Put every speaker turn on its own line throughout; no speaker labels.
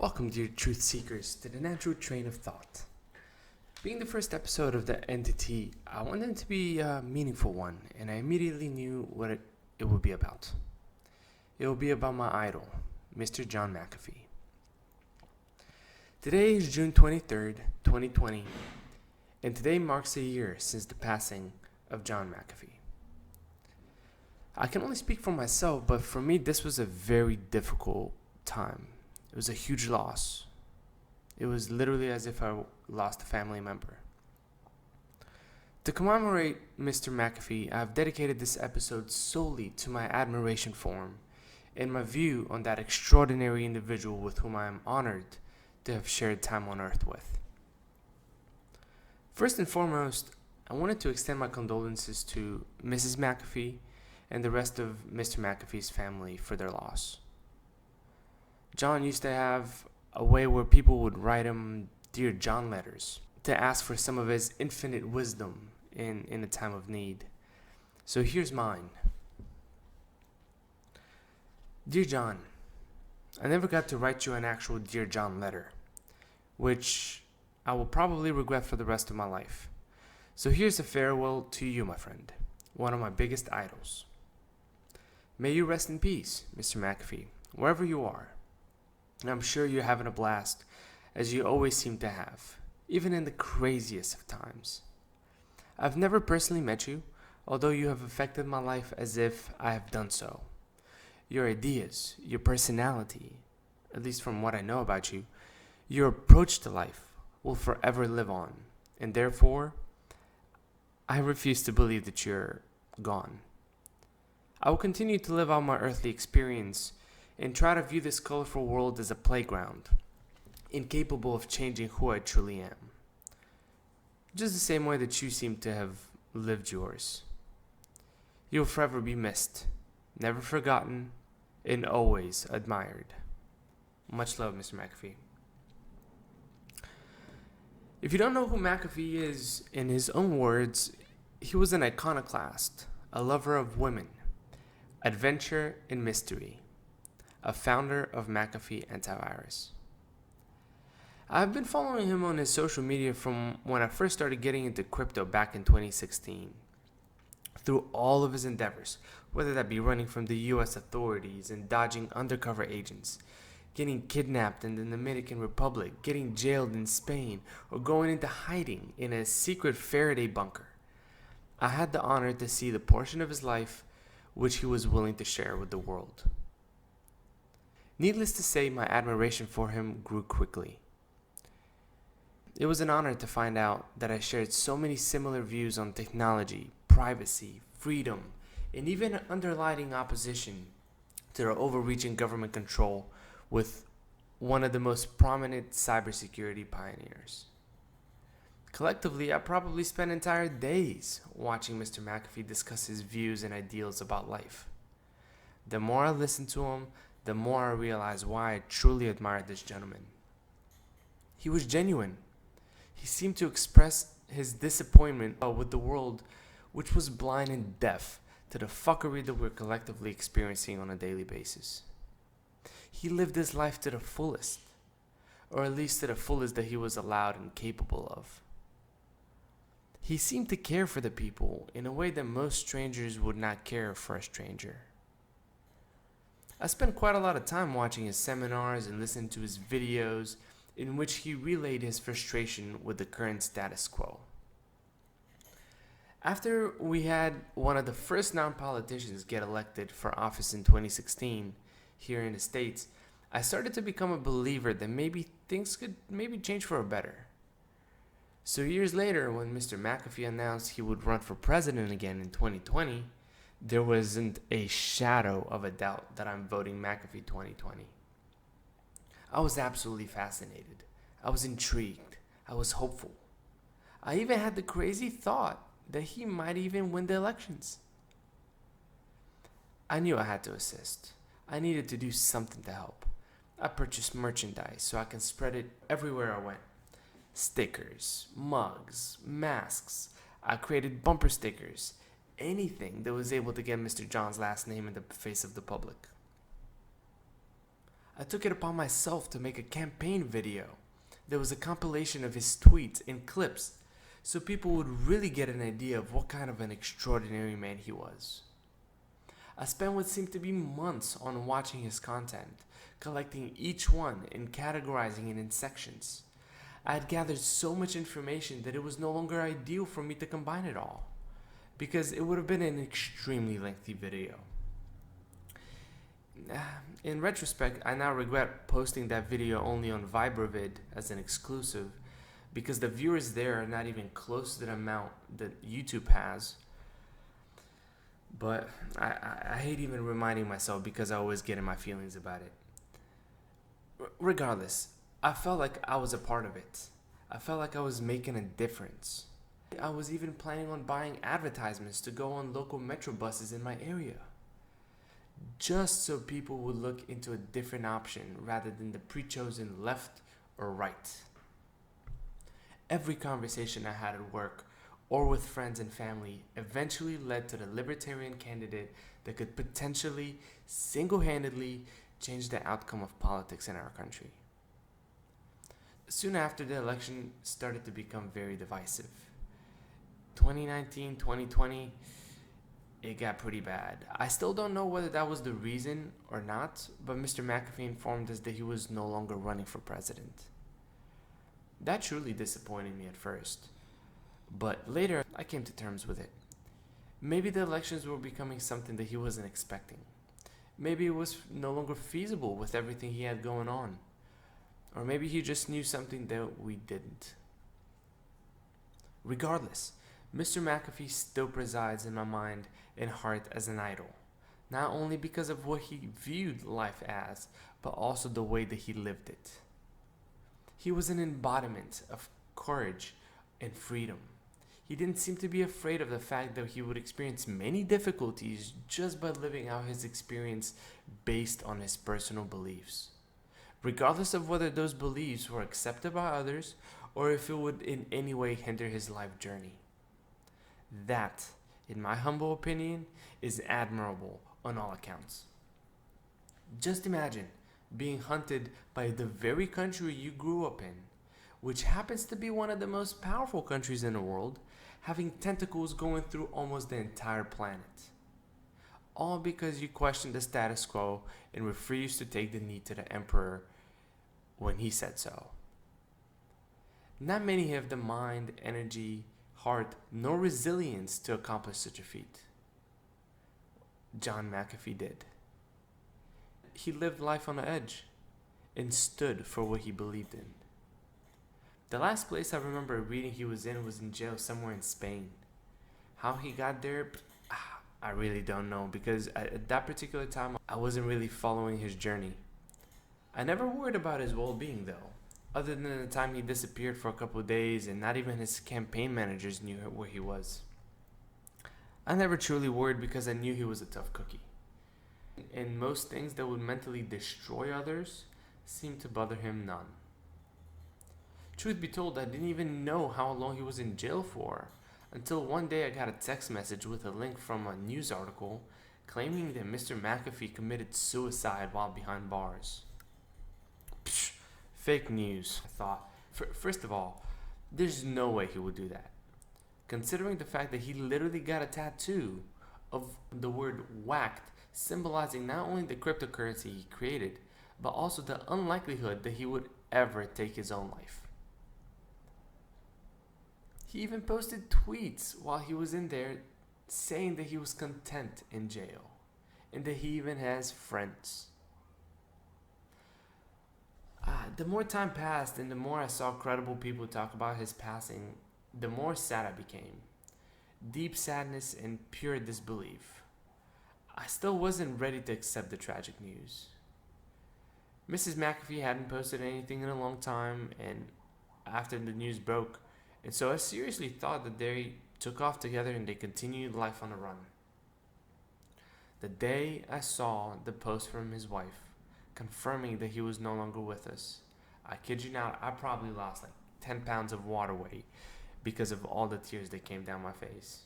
Welcome, dear truth seekers, to the natural train of thought. Being the first episode of the entity, I wanted it to be a meaningful one, and I immediately knew what it would be about. It will be about my idol, Mr. John McAfee. Today is June 23rd, 2020, and today marks a year since the passing of John McAfee. I can only speak for myself, but for me, this was a very difficult time. It was a huge loss. It was literally as if I lost a family member. To commemorate Mr. McAfee, I have dedicated this episode solely to my admiration for him and my view on that extraordinary individual with whom I am honored to have shared time on earth with. First and foremost, I wanted to extend my condolences to Mrs. McAfee and the rest of Mr. McAfee's family for their loss. John used to have a way where people would write him Dear John letters to ask for some of his infinite wisdom in a time of need. So here's mine. Dear John, I never got to write you an actual Dear John letter, which I will probably regret for the rest of my life. So here's a farewell to you, my friend, one of my biggest idols. May you rest in peace, Mr. McAfee, wherever you are. And I'm sure you're having a blast, as you always seem to have, even in the craziest of times. I've never personally met you, although you have affected my life as if I have done so. Your ideas, your personality, at least from what I know about you, your approach to life will forever live on, and therefore, I refuse to believe that you're gone. I will continue to live out my earthly experience and try to view this colorful world as a playground, incapable of changing who I truly am. Just the same way that you seem to have lived yours. You will forever be missed, never forgotten, and always admired. Much love, Mr. McAfee. If you don't know who McAfee is, in his own words, he was an iconoclast, a lover of women, adventure and mystery, a founder of McAfee Antivirus. I've been following him on his social media from when I first started getting into crypto back in 2016. Through all of his endeavors, whether that be running from the US authorities and dodging undercover agents, getting kidnapped in the Dominican Republic, getting jailed in Spain, or going into hiding in a secret Faraday bunker, I had the honor to see the portion of his life which he was willing to share with the world. Needless to say, my admiration for him grew quickly. It was an honor to find out that I shared so many similar views on technology, privacy, freedom, and even underlying opposition to the overreaching government control with one of the most prominent cybersecurity pioneers. Collectively, I probably spent entire days watching Mr. McAfee discuss his views and ideals about life. The more I listened to him, the more I realized why I truly admired this gentleman. He was genuine. He seemed to express his disappointment with the world, which was blind and deaf to the fuckery that we're collectively experiencing on a daily basis. He lived his life to the fullest, or at least to the fullest that he was allowed and capable of. He seemed to care for the people in a way that most strangers would not care for a stranger. I spent quite a lot of time watching his seminars and listening to his videos in which he relayed his frustration with the current status quo. After we had one of the first non-politicians get elected for office in 2016 here in the States, I started to become a believer that maybe things could change for a better. So years later, when Mr. McAfee announced he would run for president again in 2020, there wasn't a shadow of a doubt that I'm voting McAfee 2020. I was absolutely fascinated. I was intrigued. I was hopeful. I even had the crazy thought that he might even win the elections. I knew I had to assist. I needed to do something to help. I purchased merchandise so I can spread it everywhere I went. Stickers, mugs, masks. I created bumper stickers. Anything that was able to get Mr. John's last name in the face of the public. I took it upon myself to make a campaign video. There was a compilation of his tweets and clips, so people would really get an idea of what kind of an extraordinary man he was. I spent what seemed to be months on watching his content, collecting each one and categorizing it in sections. I had gathered so much information that it was no longer ideal for me to combine it all, because it would have been an extremely lengthy video. In retrospect, I now regret posting that video only on Vibravid as an exclusive, because the viewers there are not even close to the amount that YouTube has. But I hate even reminding myself because I always get in my feelings about it. Regardless, I felt like I was a part of it. I felt like I was making a difference. I was even planning on buying advertisements to go on local metro buses in my area, just so people would look into a different option rather than the pre-chosen left or right. Every conversation I had at work or with friends and family eventually led to the libertarian candidate that could potentially single-handedly change the outcome of politics in our country. Soon after, the election started to become very divisive. 2019, 2020, it got pretty bad. I still don't know whether that was the reason or not, but Mr. McAfee informed us that he was no longer running for president. That truly disappointed me at first, but later I came to terms with it. Maybe the elections were becoming something that he wasn't expecting. Maybe it was no longer feasible with everything he had going on. Or maybe he just knew something that we didn't. Regardless, Mr. McAfee still presides in my mind and heart as an idol, not only because of what he viewed life as, but also the way that he lived it. He was an embodiment of courage and freedom. He didn't seem to be afraid of the fact that he would experience many difficulties just by living out his experience based on his personal beliefs, regardless of whether those beliefs were accepted by others or if it would in any way hinder his life journey. That, in my humble opinion, is admirable on all accounts. Just imagine being hunted by the very country you grew up in, which happens to be one of the most powerful countries in the world, having tentacles going through almost the entire planet. All because you questioned the status quo and refused to take the knee to the emperor when he said so. Not many have the mind, energy, heart, nor resilience to accomplish such a feat. John McAfee did. He lived life on the edge and stood for what he believed in. The last place I remember reading he was in jail somewhere in Spain. How he got there, I really don't know, because at that particular time I wasn't really following his journey. I never worried about his well-being though, other than the time he disappeared for a couple of days and not even his campaign managers knew where he was. I never truly worried because I knew he was a tough cookie. And most things that would mentally destroy others seemed to bother him none. Truth be told, I didn't even know how long he was in jail for, until one day I got a text message with a link from a news article claiming that Mr. McAfee committed suicide while behind bars. Psh, fake news, I thought. First of all, there's no way he would do that, considering the fact that he literally got a tattoo of the word whacked, symbolizing not only the cryptocurrency he created, but also the unlikelihood that he would ever take his own life. He even posted tweets while he was in there saying that he was content in jail and that he even has friends. The more time passed and the more I saw credible people talk about his passing, the more sad I became. Deep sadness and pure disbelief. I still wasn't ready to accept the tragic news. Mrs. McAfee hadn't posted anything in a long time, and after the news broke, and so I seriously thought that they took off together and they continued life on the run. The day I saw the post from his wife confirming that he was no longer with us, I kid you not, I probably lost like 10 pounds of water weight because of all the tears that came down my face.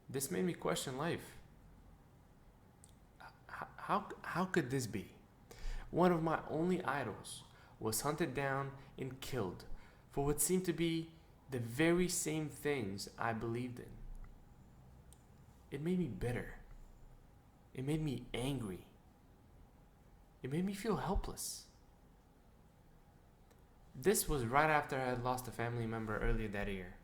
This made me question life. How could this be? one of my only idols, was hunted down and killed for what seemed to be the very same things I believed in. It made me bitter. It made me angry. It made me feel helpless. This was right after I had lost a family member earlier that year.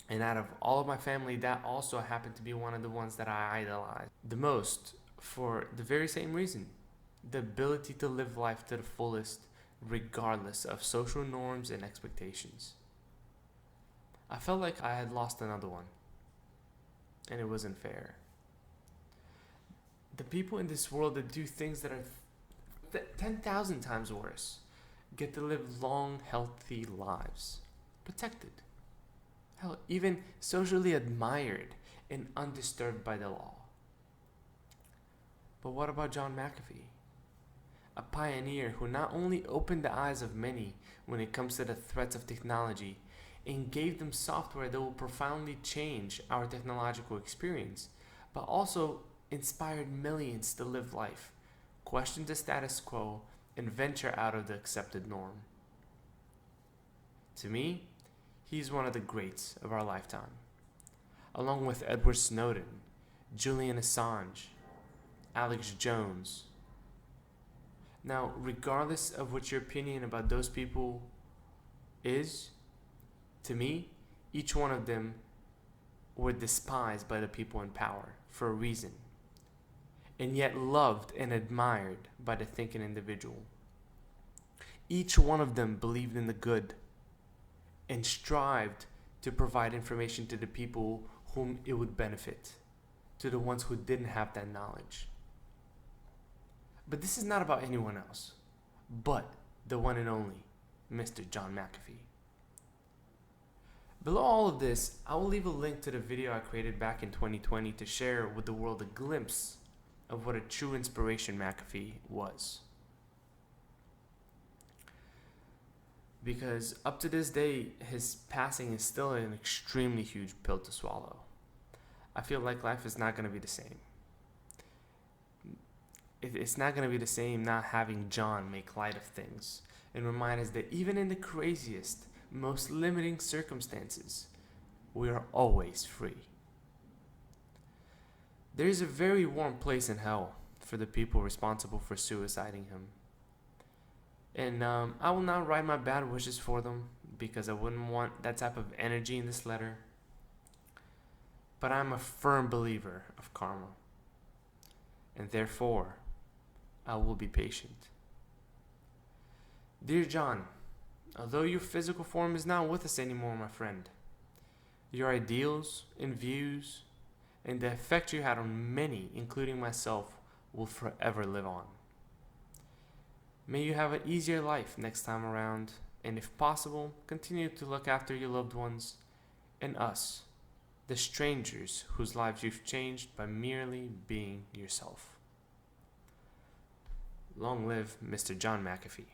And out of all of my family, that also happened to be one of the ones that I idolized the most for the very same reason. The ability to live life to the fullest, regardless of social norms and expectations. I felt like I had lost another one. And it wasn't fair. The people in this world that do things that are 10,000 times worse get to live long, healthy lives. Protected. Hell, even socially admired and undisturbed by the law. But what about John McAfee? A pioneer who not only opened the eyes of many when it comes to the threats of technology and gave them software that will profoundly change our technological experience, but also inspired millions to live life, question the status quo, and venture out of the accepted norm. To me, he's one of the greats of our lifetime, along with Edward Snowden, Julian Assange, Alex Jones. Now, regardless of what your opinion about those people is, to me, each one of them were despised by the people in power for a reason, and yet loved and admired by the thinking individual. Each one of them believed in the good and strived to provide information to the people whom it would benefit, to the ones who didn't have that knowledge. But this is not about anyone else, but the one and only Mr. John McAfee. Below all of this, I will leave a link to the video I created back in 2020 to share with the world a glimpse of what a true inspiration McAfee was. Because up to this day, his passing is still an extremely huge pill to swallow. I feel like life is not going to be the same. It's not going to be the same not having John make light of things and remind us that even in the craziest, most limiting circumstances, we are always free. There is a very warm place in hell for the people responsible for suiciding him. And I will not write my bad wishes for them because I wouldn't want that type of energy in this letter. But I'm a firm believer of karma. And therefore, I will be patient. Dear John, although your physical form is not with us anymore, my friend, your ideals and views and the effect you had on many, including myself, will forever live on. May you have an easier life next time around, and if possible, continue to look after your loved ones and us, the strangers whose lives you've changed by merely being yourself. Long live Mr. John McAfee.